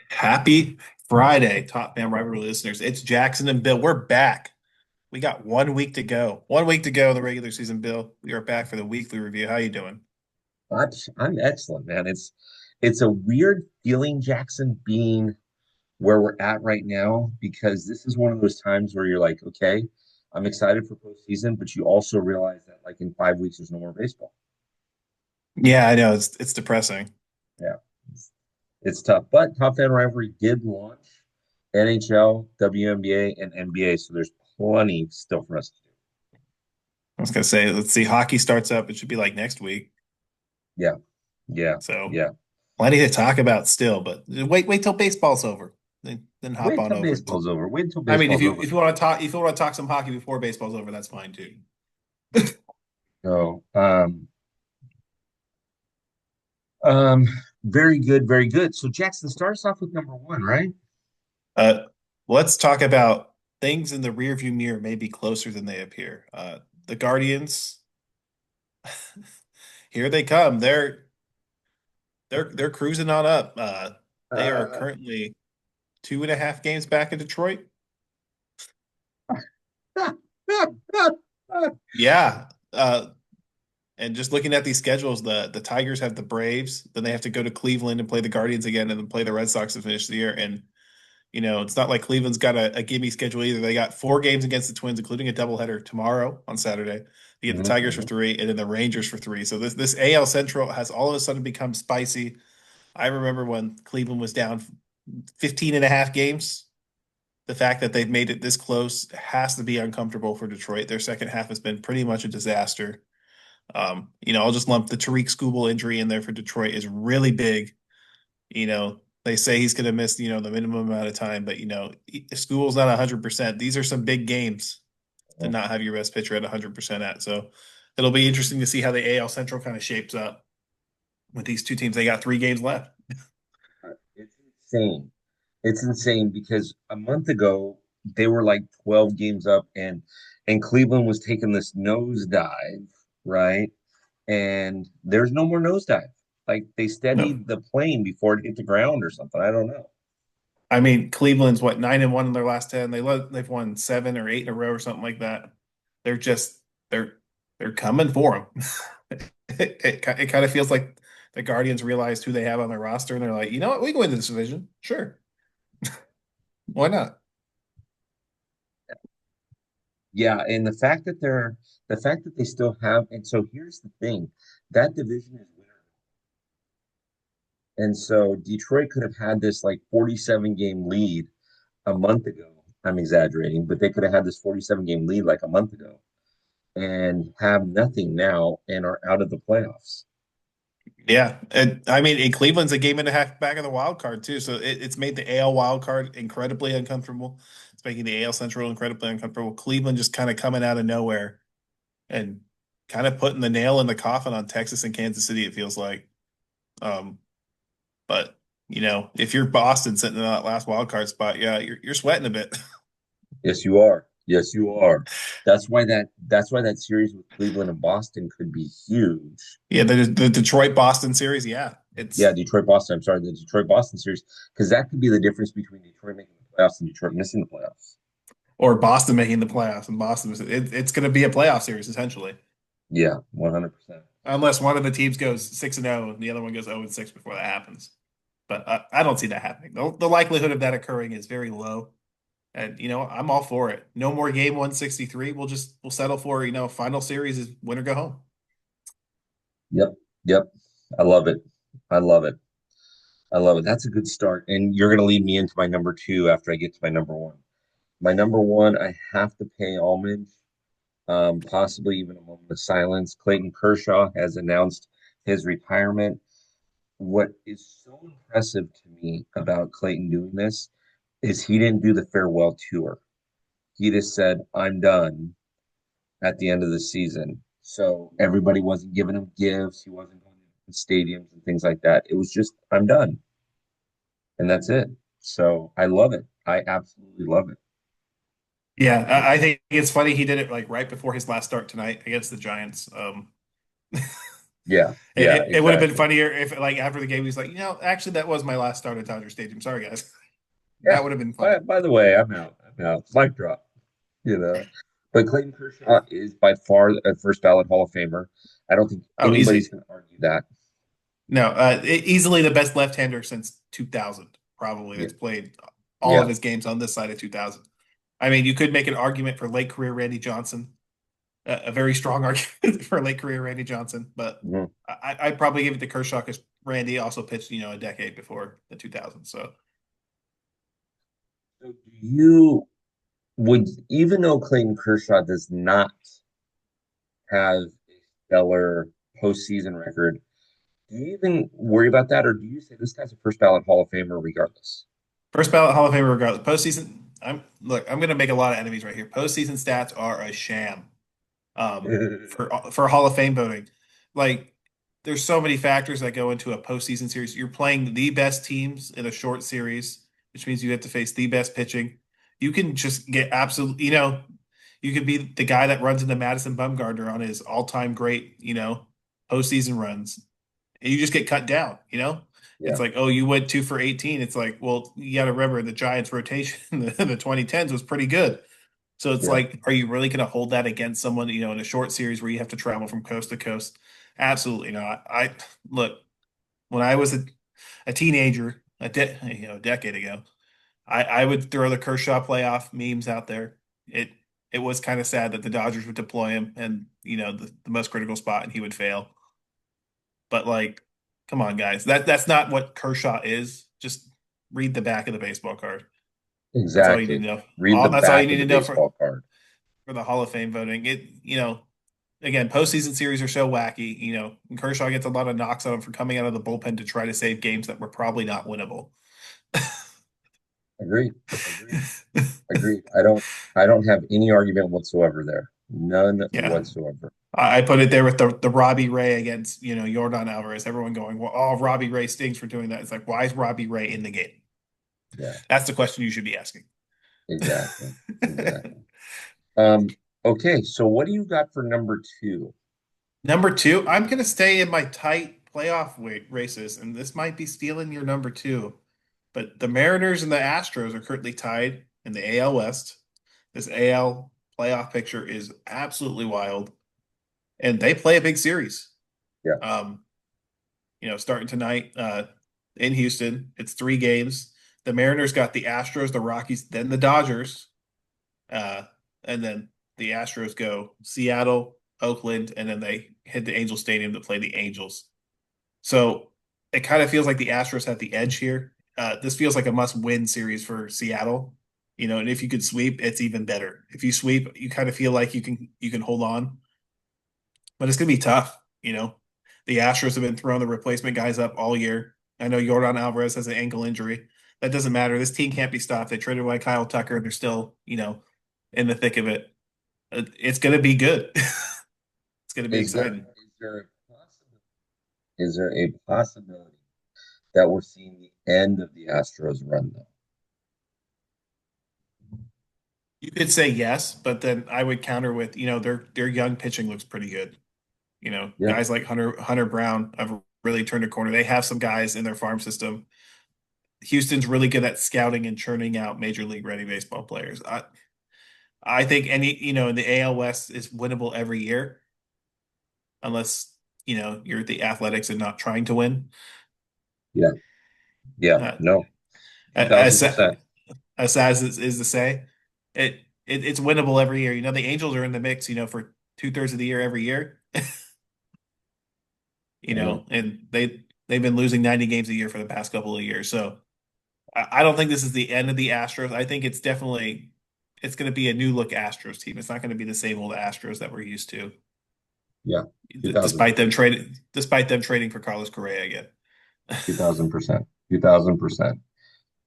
Happy Friday, Top Man Rivalry listeners. It's Jackson and Bill. We're back. We got 1 week to go. 1 week to go in the regular season, Bill. We are back for the weekly review. How you doing? I'm excellent, man. It's a weird feeling, Jackson, being where we're at right now, because this is one of those times where you're like, okay, I'm excited for postseason, but you also realize that like in 5 weeks there's no more baseball. Yeah, I know it's depressing. Yeah, it's tough. But Top Fan Rivalry did launch NHL, WNBA, and NBA, so there's plenty still for us to do. I was gonna say, let's see, hockey starts up. It should be like next week. Yeah, yeah, So yeah. plenty to talk about still, but wait till baseball's over. Then hop Wait on till over. baseball's over. Wait until I mean, if baseball's you over. if you want to talk if you want to talk some hockey before baseball's over, that's fine too. So, Um, very good, very good. So Jackson starts off with number one, right? Uh, let's talk about things in the rearview mirror may be closer than they appear. The Guardians, here they come. They're cruising on up. They are Uh, currently 2.5 games back in Detroit. Yeah. And just looking at these schedules, the Tigers have the Braves, then they have to go to Cleveland and play the Guardians again, and then play the Red Sox to finish the year. And it's not like Cleveland's got a gimme schedule either. They got 4 games against the Twins, including a doubleheader tomorrow on Saturday. They get the mhm, Tigers for mhm. 3 and then the Rangers for 3. So this AL Central has all of a sudden become spicy. I remember when Cleveland was down 15 and a half games. The fact that they've made it this close has to be uncomfortable for Detroit. Their second half has been pretty much a disaster. I'll just lump the Tariq Skubal injury in there for Detroit is really big. They say he's going to miss, the minimum amount of time, but if School's not 100%, these are some big games to not have your best pitcher at 100% at. So it'll be interesting to see how the AL Central kind of shapes up with these two teams. They got 3 games left. It's insane. It's insane because a month ago they were like 12 games up and Cleveland was taking this nosedive, right? And there's no more nosedive. Like they No, steadied the plane before it hit the ground or something. I don't know. I mean Cleveland's what 9-1 in their last 10. They've won 7 or 8 in a row or something like that. They're just they're coming for them. It kind of feels like the Guardians realized who they have on their roster, and they're like, you know what, we can win this division. Sure, why not? Yeah, and the fact that they still have, and so here's the thing, that division is winner. And so Detroit could have had this like 47 game lead a month ago. I'm exaggerating, but they could have had this 47 game lead like a month ago and have nothing now and are out of the playoffs. Yeah, and I mean, Cleveland's a game and a half back of the wild card too, so it's made the AL wild card incredibly uncomfortable. It's making the AL Central incredibly uncomfortable. Cleveland just kind of coming out of nowhere and kind of putting the nail in the coffin on Texas and Kansas City. It feels like, um, but if you're Boston sitting in that last wild card spot, yeah, you're sweating a bit. Yes, you are. Yes, you are. That's why that series with Cleveland and Boston could be huge. Yeah, the Detroit Boston series, yeah, Yeah, it's Detroit Boston. I'm sorry, the Detroit Boston series, because that could be the difference between Detroit making the playoffs and Detroit missing the playoffs. or Boston making the playoffs, and it's going to be a playoff series essentially, Yeah, 100%. unless one of the teams goes 6-0 and the other one goes 0-6 before that happens. But I don't see that happening. The likelihood of that occurring is very low, and I'm all for it. No more game 163. We'll settle for final series is win or go home. Yep, yep. I love it. I love it. I love it. That's a good start. And you're going to lead me into my number two after I get to my number one. My number one, I have to pay homage, possibly even a moment of silence. Clayton Kershaw has announced his retirement. What is so impressive to me about Clayton doing this is he didn't do the farewell tour. He just said, I'm done at the end of the season. So everybody wasn't giving him gifts. He wasn't going to stadiums and things like that. It was just, I'm done. And that's it. So I love it. I absolutely love it. Yeah, I think it's funny he did it like right before his last start tonight against the Giants. Yeah, It, yeah, it would have been exactly. funnier if, like, after the game, he's like, actually, that was my last start at Dodger Stadium. Sorry, guys. Yeah. That would have been funny. By the way, I'm out. I'm out. Mic drop. You know. But Clayton Kershaw is by far a first ballot Hall of Famer. I don't think Oh, anybody's easy. going to argue that. No, easily the best left-hander since 2000, probably, Yeah, that's played all of yeah. his games on this side of 2000. I mean, you could make an argument for late career Randy Johnson, a very strong argument for late career Randy Johnson, but Mhm. I'd probably give it to Kershaw because Randy also pitched, a decade before the 2000s. So So do you would even though Clayton Kershaw does not have a stellar postseason record, do you even worry about that, or do you say this guy's a first ballot Hall of Famer regardless? first ballot Hall of Famer regardless. Postseason, I'm going to make a lot of enemies right here. Postseason stats are a sham. For Hall of Fame voting. Like, there's so many factors that go into a postseason series. You're playing the best teams in a short series, which means you have to face the best pitching. You can just get absolutely, you could be the guy that runs into Madison Bumgarner on his all-time great, postseason runs, and you just get cut down. It's Yeah, like, oh, you went 2 for 18. It's like, well, you got to remember the Giants' rotation in the 2010s was pretty good. So it's yeah. like, are you really going to hold that against someone, in a short series where you have to travel from coast to coast? Absolutely not. I look, when I was a teenager, a decade ago, I would throw the Kershaw playoff memes out there. It it was kind of sad that the Dodgers would deploy him and, the most critical spot and he would fail. But, like, come on, guys. That's not what Kershaw is. Just read the back of the baseball card. That's all you need Exactly. to know. Read the That's all you back need of the to know for baseball card. the Hall of Fame voting. Again, postseason series are so wacky. And Kershaw gets a lot of knocks on him for coming out of the bullpen to try to save games that were probably not winnable. Agreed. Agreed. Agreed. I don't have any argument whatsoever there. None Yeah. whatsoever. I put it there with the Robbie Ray against, Yordan Alvarez. Everyone going, well, oh, Robbie Ray stings for doing that. It's like, why is Robbie Ray in the game? Yeah, That's the question you should be asking. exactly. Exactly. Um, okay, so what do you got for number two? Number two, I'm going to stay in my tight playoff races, and this might be stealing your number two. But the Mariners and the Astros are currently tied in the AL West. This AL playoff picture is absolutely wild, and they play a big series. Yeah. Um, Starting tonight in Houston, it's 3 games. The Mariners got the Astros, the Rockies, then the Dodgers, uh, and then the Astros go Seattle, Oakland, and then they hit the Angel Stadium to play the Angels. So it kind of feels like the Astros have the edge here. This feels like a must-win series for Seattle. And if you could sweep, it's even better. If you sweep, you kind of feel like you can hold on, but it's gonna be tough. The Astros have been throwing the replacement guys up all year. I know Jordan Alvarez has an ankle injury. That doesn't matter. This team can't be stopped. They traded away Kyle Tucker, and they're still, in the thick of it. It's gonna be good. It's gonna be Is there exciting. is there a possibility? Is there a possibility that we're seeing the end of the Astros run though? You could say yes, but then I would counter with, their young pitching looks pretty good. Yeah, Guys like Hunter Brown have really turned a corner. They have some guys in their farm system. Houston's really good at scouting and churning out major league ready baseball players. I think in the AL West is winnable every year, unless, you're the Athletics and not trying to win. yeah, yeah. Uh, No, as 2000%. as sad as it is to say, it's winnable every year. The Angels are in the mix, for 2/3 of the year every year. Mhm. And they've been losing 90 games a year for the past couple of years. So I don't think this is the end of the Astros. I think it's going to be a new look Astros team. It's not going to be the same old Astros that we're used to, Yeah, 2000, despite them trading for Carlos Correa again. 2000%, 2000%.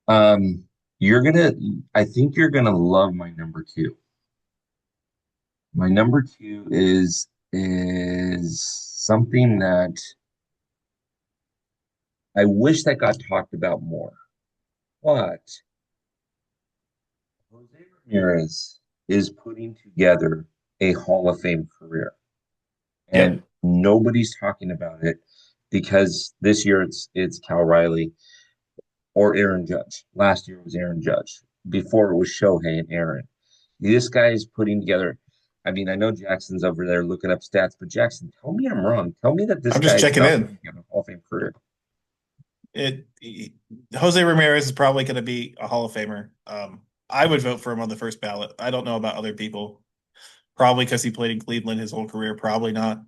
Um, you're gonna, I think you're gonna love my number two. My number two is something that I wish that got talked about more. But Jose Ramirez is putting together a Hall of Fame career. And Yep. Nobody's talking about it because this year it's Cal Riley or Aaron Judge. Last year it was Aaron Judge. Before it was Shohei and Aaron. This guy is putting together. I mean, I know Jackson's over there looking up stats, but Jackson, tell me I'm wrong. Tell me that this I'm guy just is checking not going in. to have a Hall of Fame career. Jose Ramirez is probably going to be a Hall of Famer. I would vote for him on the first ballot. I don't know about other people. Probably because he played in Cleveland his whole career. Probably not.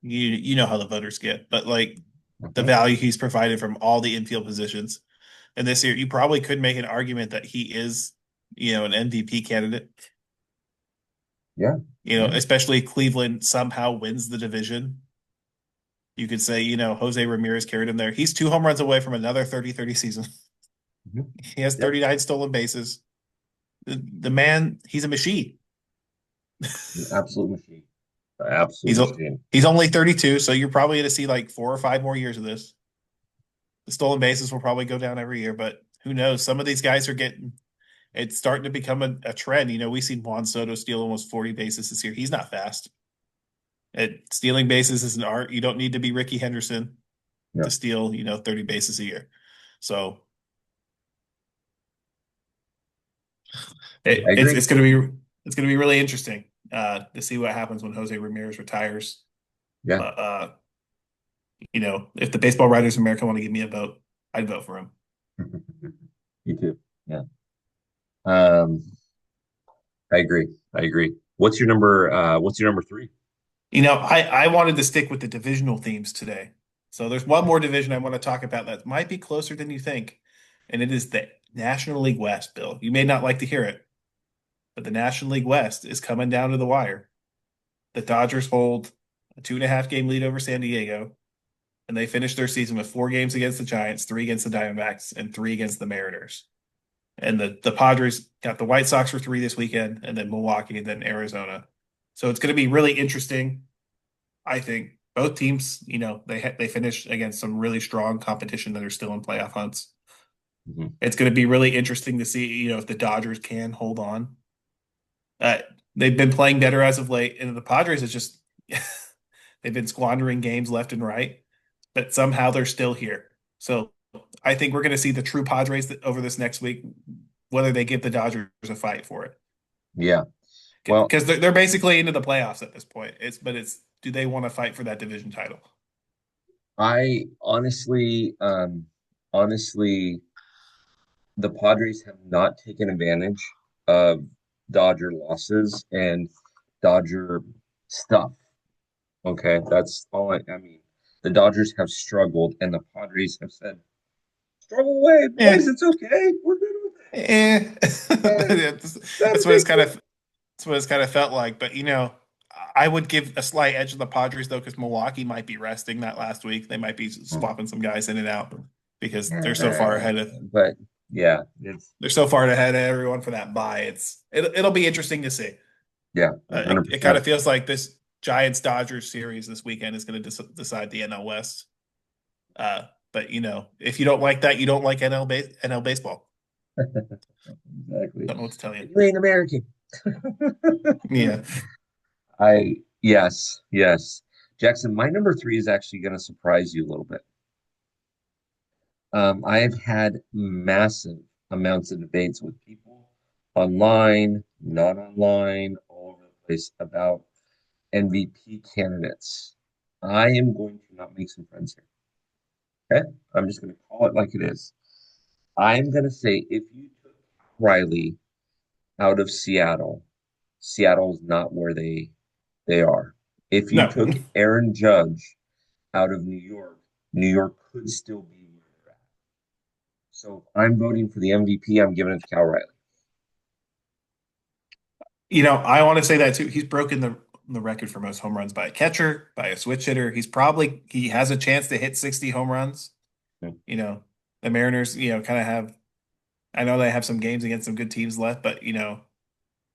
You know how the voters get, but like the Mhm. value he's provided from all the infield positions. And this year, you probably could make an argument that he is, an MVP candidate. Yeah, yeah. Especially Cleveland somehow wins the division. You could say, Jose Ramirez carried him there. He's 2 home runs away from another 30-30 season. Mhm. He has Yep. 39 stolen bases. The man, he's a machine. An absolute machine. An absolute He's machine. he's only 32, so you're probably going to see like 4 or 5 more years of this. The stolen bases will probably go down every year, but who knows? Some of these guys are getting it's starting to become a trend. We've seen Juan Soto steal almost 40 bases this year. He's not fast. Stealing bases is an art. You don't need to be Ricky Henderson Yeah, to steal, 30 bases a year. So I it's agree. it's gonna be really interesting to see what happens when Jose Ramirez retires. Yeah. But if the Baseball Writers of America want to give me a vote, I'd vote for him. Me too. Yeah. Um, I agree. I agree. What's your number three? I wanted to stick with the divisional themes today. So there's one more division I want to talk about that might be closer than you think, and it is the National League West, Bill. You may not like to hear it, but the National League West is coming down to the wire. The Dodgers hold a 2.5 game lead over San Diego, and they finished their season with 4 games against the Giants, 3 against the Diamondbacks, and 3 against the Mariners. And the Padres got the White Sox for 3 this weekend, and then Milwaukee, and then Arizona. So it's going to be really interesting. I think both teams, they finished against some really strong competition that are still in playoff hunts. Mhm. It's going to be really interesting to see, if the Dodgers can hold on. Uh, they've been playing better as of late, and the Padres is just they've been squandering games left and right, but somehow they're still here. So I think we're going to see the true Padres over this next week, whether they give the Dodgers a fight for it, Yeah. Well, because they're basically into the playoffs at this point. It's do they want to fight for that division title? I honestly, the Padres have not taken advantage of Dodger losses and Dodger stuff. Okay, that's all I mean. The Dodgers have struggled, and the Padres have said, "Struggle away, boys. Yeah, It's okay. We're good with eh. it. that's, Not a that's what big it's kind of deal." that's what it's kind of felt like. But I would give a slight edge to the Padres though, because Milwaukee might be resting that last week. They might be swapping some guys in and out because they're so far ahead of But yeah, it's they're so far ahead of everyone for that bye. It'll be interesting to see. yeah, It kind 100%. of feels like this Giants Dodgers series this weekend is going to decide the NL West. But if you don't like that, you don't like NL baseball. Exactly. Don't know what to tell you. You ain't American. Yeah. Yes. Jackson, my number three is actually going to surprise you a little bit. I have had massive amounts of debates with people online, not online, all over the place about MVP candidates. I am going to not make some friends here. Okay? I'm just going to call it like it is. I'm going to say if you took Riley out of Seattle, Seattle's not where they are. If you No. took Aaron Judge out of New York could still be where they're at. So if I'm voting for the MVP. I'm giving it to Cal Riley. I want to say that too. He's broken the record for most home runs by a catcher, by a switch hitter. He has a chance to hit 60 home runs. Hmm. The Mariners, kind of have I know they have some games against some good teams left, but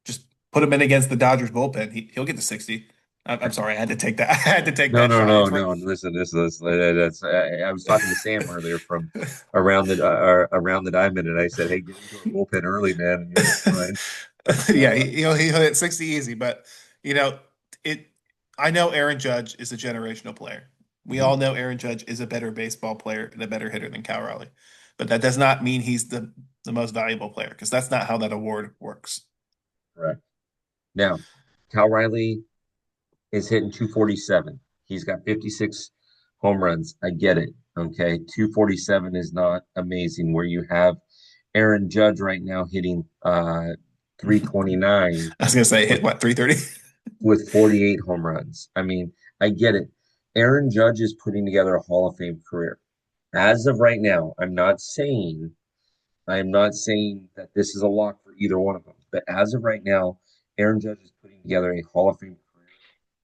just put him in against the Dodgers bullpen. He'll get to 60. I'm sorry, I had to take that. I had to take No, that no, shot. no, no. Listen, that's. I was talking to Sam earlier from around the diamond, and I said, "Hey, get into a bullpen early, man, and you'll be fine." Yeah, he'll hit 60 easy, but you know it. I know Aaron Judge is a generational player. We Mhm. all know Aaron Judge is a better baseball player and a better hitter than Cal Raleigh. But that does not mean he's the most valuable player because that's not how that award works. Correct. Now, Cal Riley is hitting 247. He's got 56 home runs. I get it. Okay. 247 is not amazing where you have Aaron Judge right now hitting 329 I was gonna say hit with what 330. 48 home runs. I mean, I get it. Aaron Judge is putting together a Hall of Fame career. As of right now, I am not saying that this is a lock for either one of them. But as of right now, Aaron Judge is putting together a Hall of Fame career.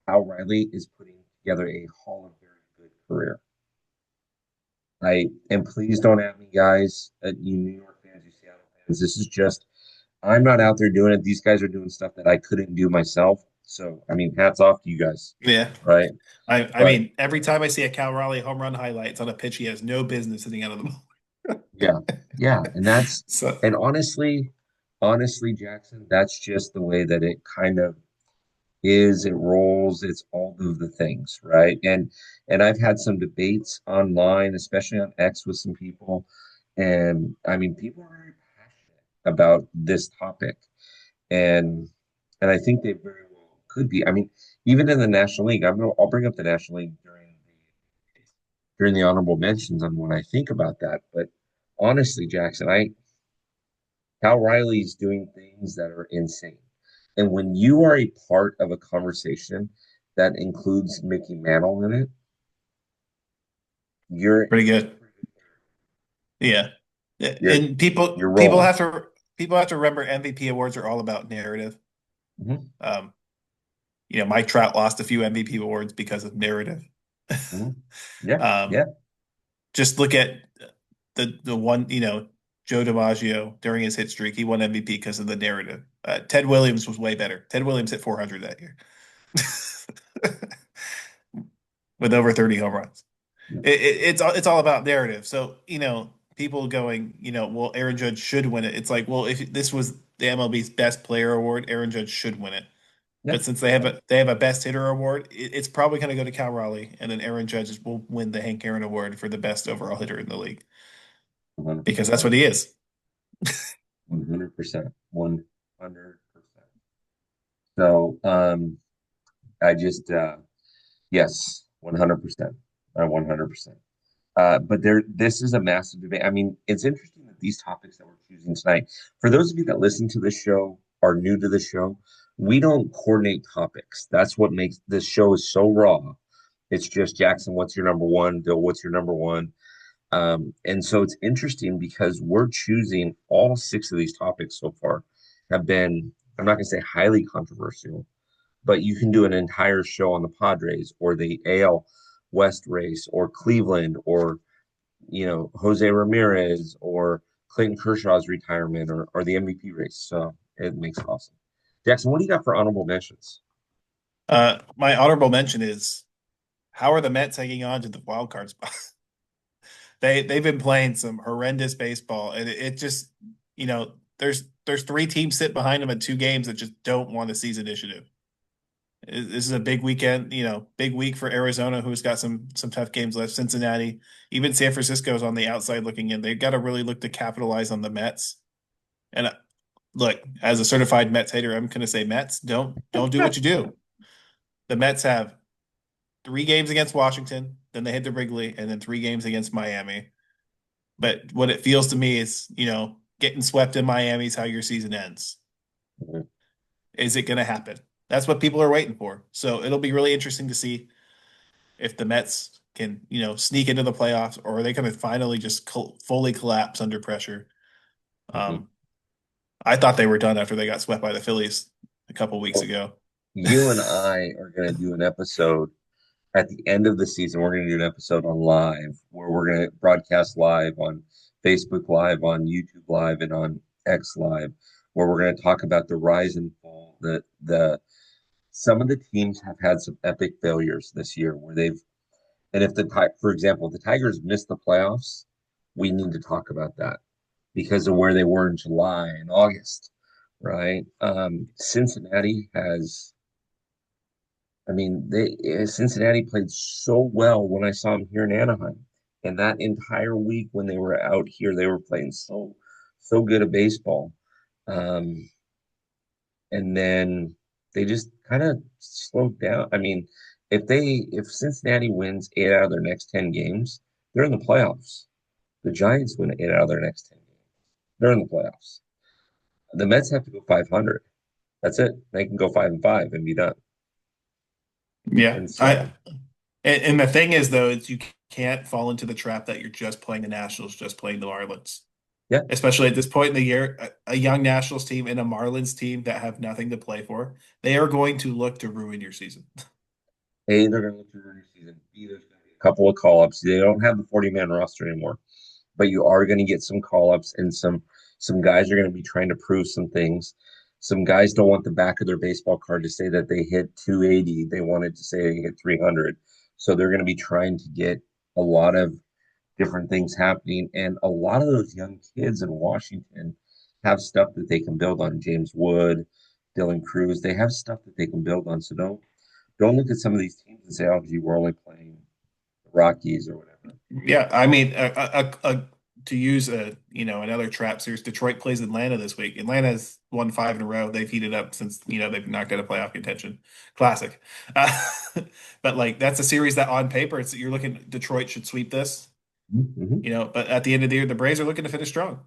Cal Riley is putting together a Hall of Very Good career. And please don't at me, guys, you New York fans, you Seattle fans. This is just I'm not out there doing it. These guys are doing stuff that I couldn't do myself. So I mean, hats off to you guys, Yeah. right? I But mean, every time I see a Cal Raleigh home run highlights on a pitch, he has no business hitting out of the ball. yeah, yeah, and that's So and honestly, Jackson, that's just the way that it kind of is. It rolls. It's all of the things, right? And I've had some debates online, especially on X, with some people, and I mean, people are very passionate about this topic, and and I think they very well could be. I mean, even in the National League, I'll bring up the National League during the honorable mentions on what I think about that. But honestly, Jackson, I Cal Riley's doing things that are insane. And when you are a part of a conversation that includes Mickey Mantle in it, you're pretty in good. Yeah. you're And you're people rolling. have to people have to remember MVP awards are all about narrative. Hmm. Um, Mike Trout lost a few MVP awards because of narrative. Hmm. Yeah, Um, yeah. just look at the one, Joe DiMaggio during his hit streak, he won MVP because of the narrative. Ted Williams was way better. Ted Williams hit 400 that year with over 30 home runs. Yeah. It's all about narrative. So, people going, well, Aaron Judge should win it. It's like, well, if this was the MLB's best player award, Aaron Judge should win it. Yeah. But since they have a best hitter award, it's probably going to go to Cal Raleigh, and then Aaron Judge will win the Hank Aaron Award for the best overall hitter in the league because that's 100%. what he is. 100%. 100%. So I just yes, 100%. 100%. But this is a massive debate. I mean, it's interesting that these topics that we're choosing tonight, for those of you that listen to this show, are new to the show, we don't coordinate topics. That's what makes this show is so raw. It's just Jackson, what's your number one? Bill, what's your number one? And so it's interesting because we're choosing all six of these topics so far have been, I'm not going to say highly controversial, but you can do an entire show on the Padres or the AL West race or Cleveland or Jose Ramirez or Clayton Kershaw's retirement or the MVP race. So it makes it awesome. Jackson, what do you got for honorable mentions? My honorable mention is how are the Mets hanging on to the wild card spot? They've been playing some horrendous baseball, and it just there's three teams sitting behind them at two games that just don't want a season initiative. This is a big weekend, big week for Arizona, who's got some tough games left. Cincinnati, even San Francisco's on the outside looking in. They've got to really look to capitalize on the Mets. And look, as a certified Mets hater, I'm going to say Mets don't do what you do. The Mets have 3 games against Washington, then they hit the Wrigley, and then 3 games against Miami. But what it feels to me is, getting swept in Miami is how your season ends. Mhm. Is it going to happen? That's what people are waiting for. So it'll be really interesting to see if the Mets can, sneak into the playoffs, or are they going to finally just fully collapse under pressure? Mhm. Um, I thought they were done after they got swept by the Phillies a couple weeks Well, ago. you and I are going to do an episode at the end of the season. We're going to do an episode on live where we're going to broadcast live on Facebook Live, on YouTube Live, and on X Live, where we're going to talk about the rise and fall. The some of the teams have had some epic failures this year where they've and if for example, if the Tigers missed the playoffs, we need to talk about that because of where they were in July and August, right? Cincinnati has I mean, Cincinnati played so well when I saw them here in Anaheim, and that entire week when they were out here, they were playing so good at baseball. Um, and then they just kind of slowed down. I mean, if Cincinnati wins 8 out of their next 10 games, they're in the playoffs. The Giants win 8 out of their next 10 games, they're in the playoffs. The Mets have to go 500. That's it. They can go 5-5 and be done. Yeah. And I so, and the thing is though, is you can't fall into the trap that you're just playing the Nationals, just playing the Marlins. yeah, Especially at this point in the year, a young Nationals team and a Marlins team that have nothing to play for, they are going to look to ruin your season. A, they're going to look to ruin your season. B, there's going to be a couple of call ups. They don't have the 40-man roster anymore, but you are going to get some call ups and some guys are going to be trying to prove some things. Some guys don't want the back of their baseball card to say that they hit 280. They wanted to say they hit 300. So they're going to be trying to get a lot of different things happening. And a lot of those young kids in Washington have stuff that they can build on. James Wood, Dylan Cruz, they have stuff that they can build on. So don't look at some of these teams and say, "Oh, gee, we're only playing the Rockies or whatever." Yeah, I mean, to use another trap series, Detroit plays Atlanta this week. Atlanta's won 5 in a row. They've heated up since they've knocked out of playoff contention. Classic. Uh, but like that's a series that on paper you're looking Detroit should sweep this. Mm-hmm. But at the end of the year, the Braves are looking to finish strong.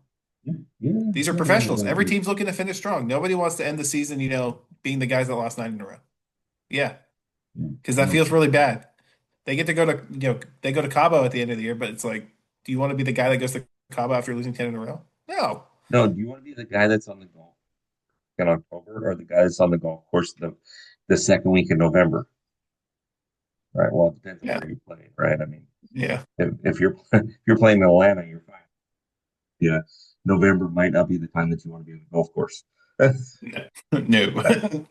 Yeah, yeah, These are yeah, no, professionals. I Every agree. team's looking to finish strong. Nobody wants to end the season, being the guys that lost 9 in a row. Yeah, Yeah, because that no, feels for really sure. bad. They get to go to, they go to Cabo at the end of the year, but it's like, do you want to be the guy that goes to Cabo after losing 10 in a row? No. No, do you want to be the guy that's on the golf in October or the guy that's on the golf course the second week in November? Right. Well, it depends on Yeah. where you play, right? I mean, Yeah. if you're if you're playing in Atlanta, you're fine. Yeah, November might not be the time that you want to be on the golf course. No. No.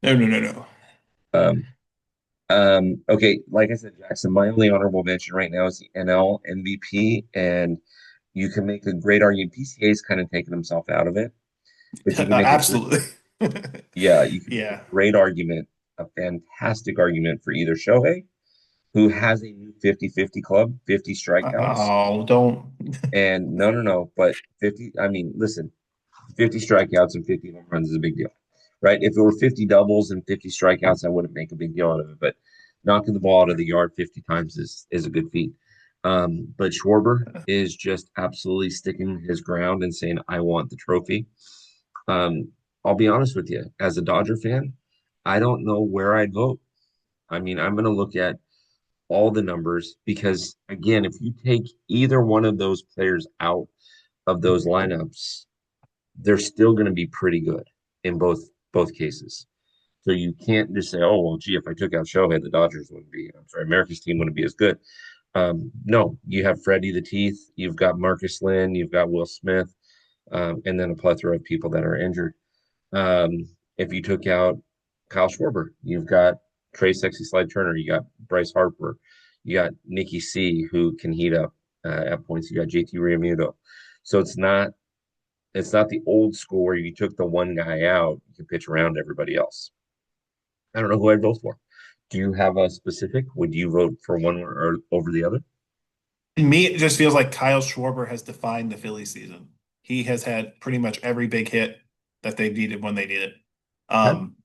No, no, no, no. um, okay, like I said, Jackson, my only honorable mention right now is the NL MVP, and you can make a great argument. PCA's kind of taken himself out of it, but you can make a great, Absolutely. yeah, you can make a Yeah. great argument, a fantastic argument for either Shohei, who has a new 50-50 club, 50 strikeouts, Oh, don't. and no, but 50, I mean, listen, 50 strikeouts and 50 home runs is a big deal, right? If it were 50 doubles and 50 strikeouts, I wouldn't make a big deal out of it. But knocking the ball out of the yard 50 times is a good feat. But Schwarber is just absolutely sticking his ground and saying, I want the trophy. Um, I'll be honest with you, as a Dodger fan, I don't know where I'd vote. I mean, I'm going to look at all the numbers because, again, if you take either one of those players out of those lineups, they're still going to be pretty good in both cases. So you can't just say, "Oh well, gee, if I took out Shohei, the Dodgers wouldn't be. I'm sorry, America's team wouldn't be as good." No, you have Freddie the Teeth, you've got Marcus Lynn, you've got Will Smith, and then a plethora of people that are injured. If you took out Kyle Schwarber, you've got Trey Sexy Slide Turner, you got Bryce Harper, you got Nikki C, who can heat up at points. You got JT Realmuto. So it's not the old school where you took the one guy out, you can pitch around everybody else. I don't know who I'd vote for. Do you have a specific? Would you vote for one or over the other? To me, it just feels like Kyle Schwarber has defined the Philly season. He has had pretty much every big hit that they needed when they needed it. Okay. Um,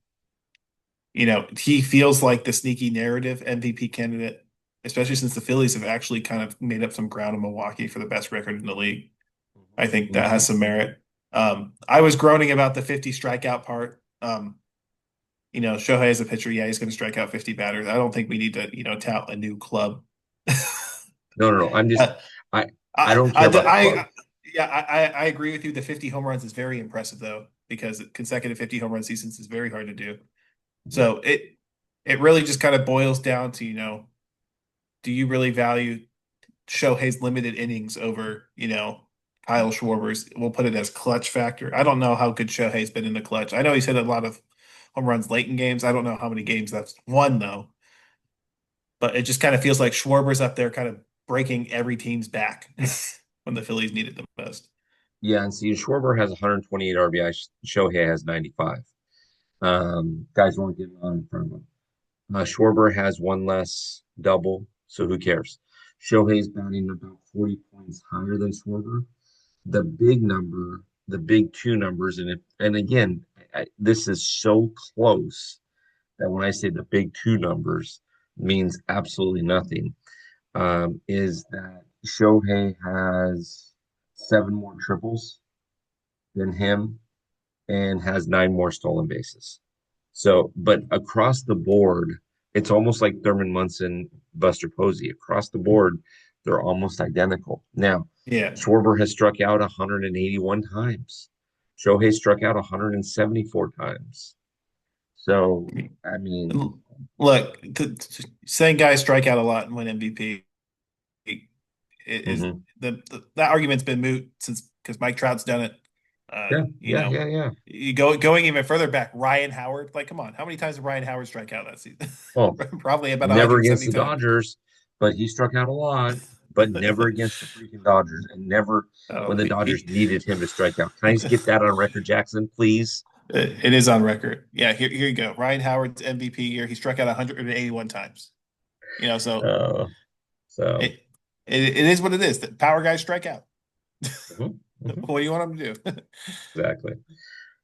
he feels like the sneaky narrative MVP candidate, especially since the Phillies have actually kind of made up some ground in Milwaukee for the best record in the league. I think that has Mm-hmm. some merit. I was groaning about the 50 strikeout part. Shohei as a pitcher, yeah, he's going to strike out 50 batters. I don't think we need to, tout a new club. No, no, no. I'm just Uh, I I I, don't care I, about a club. yeah, I agree with you. The 50 home runs is very impressive though, because consecutive 50 home run seasons is very hard to do. Mhm. So it really just kind of boils down to, do you really value Shohei's limited innings over, Kyle Schwarber's? We'll put it as clutch factor. I don't know how good Shohei's been in the clutch. I know he's hit a lot of home runs late in games. I don't know how many games that's won though, but it just kind of feels like Schwarber's up there kind of breaking every team's back when the Phillies need it the most. Yeah, and see, Schwarber has 128 RBI. Shohei has 95. Guys weren't getting on in front of him. Schwarber has one less double, so who cares? Shohei's batting about 40 points higher than Schwarber. The big number, the big two numbers, and again, this is so close that when I say the big two numbers means absolutely nothing, is that Shohei has seven more triples than him and has nine more stolen bases. So, but across the board, it's almost like Thurman Munson, Buster Posey. Across the board, they're almost identical. Now, Yeah. Schwarber has struck out 181 times. Shohei struck out 174 times. So, I mean, Look, saying guys strike out a lot and win MVP is mhm. that argument's been moot since because Mike Trout's done it. Yeah, You yeah, know, yeah, yeah. you going even further back, Ryan Howard. Like, come on, how many times did Ryan Howard strike out that season? Well, Probably about never against 170 the times. Dodgers, but he struck out a lot, but never against the freaking Dodgers, and never when Oh, the Dodgers needed him to strike out. Can I just get that on record, Jackson, please? it is on record. Yeah, here you go. Ryan Howard's MVP year, he struck out 181 times. So Uh, so it it is what it is. The power guys strike out. mhm, mhm, What do you want them to do? exactly.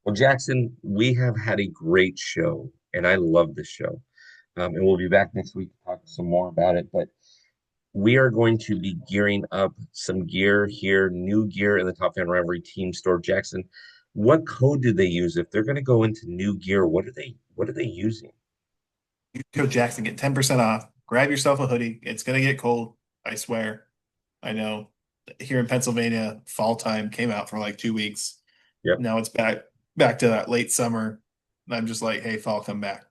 Well, Jackson, we have had a great show, and I love this show. And we'll be back next week to talk some more about it. But we are going to be gearing up some gear here, new gear in the Top Fan Rivalry team store. Jackson, what code do they use if they're going to go into new gear? What are they using? Coach Jackson, get 10% off. Grab yourself a hoodie. It's gonna get cold. I swear. I know. Here in Pennsylvania, fall time came out for like 2 weeks. Yep. Now it's back to that late summer. And I'm just like, hey, fall, come back.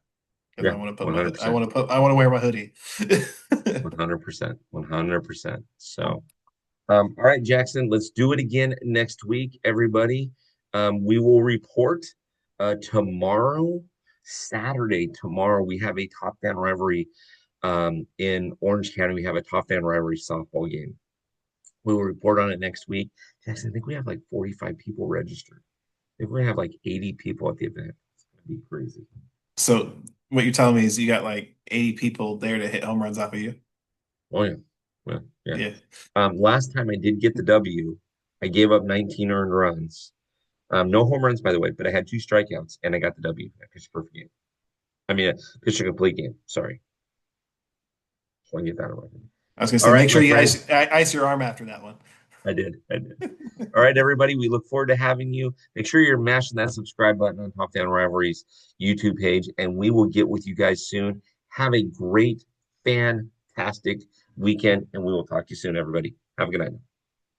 Because Yeah. I want to put my I 100%. want to put I want to wear my hoodie. 100%. 100%. So, all right, Jackson, let's do it again next week, everybody. We will report tomorrow, Saturday. Tomorrow, we have a Top Fan Rivalry in Orange County. We have a Top Fan Rivalry softball game. We will report on it next week. Jackson, I think we have like 45 people registered. I think we have like 80 people at the event. It's going to be crazy. So what you're telling me is you got like 80 people there to hit home runs off of you? Oh, yeah. Well, yeah. Yeah. Last time I did get the W, I gave up 19 earned runs. No home runs, by the way, but I had two strikeouts and I got the W. I pitched a perfect game. I mean, I pitched a complete game. Sorry. So I can get that on record. I was gonna All say, make right, sure my you friend. ice your arm after that one. I did. I did. All right, everybody. We look forward to having you. Make sure you're mashing that subscribe button on Top Down Rivalries YouTube page, and we will get with you guys soon. Have a great, fantastic weekend, and we will talk to you soon, everybody. Have a good night.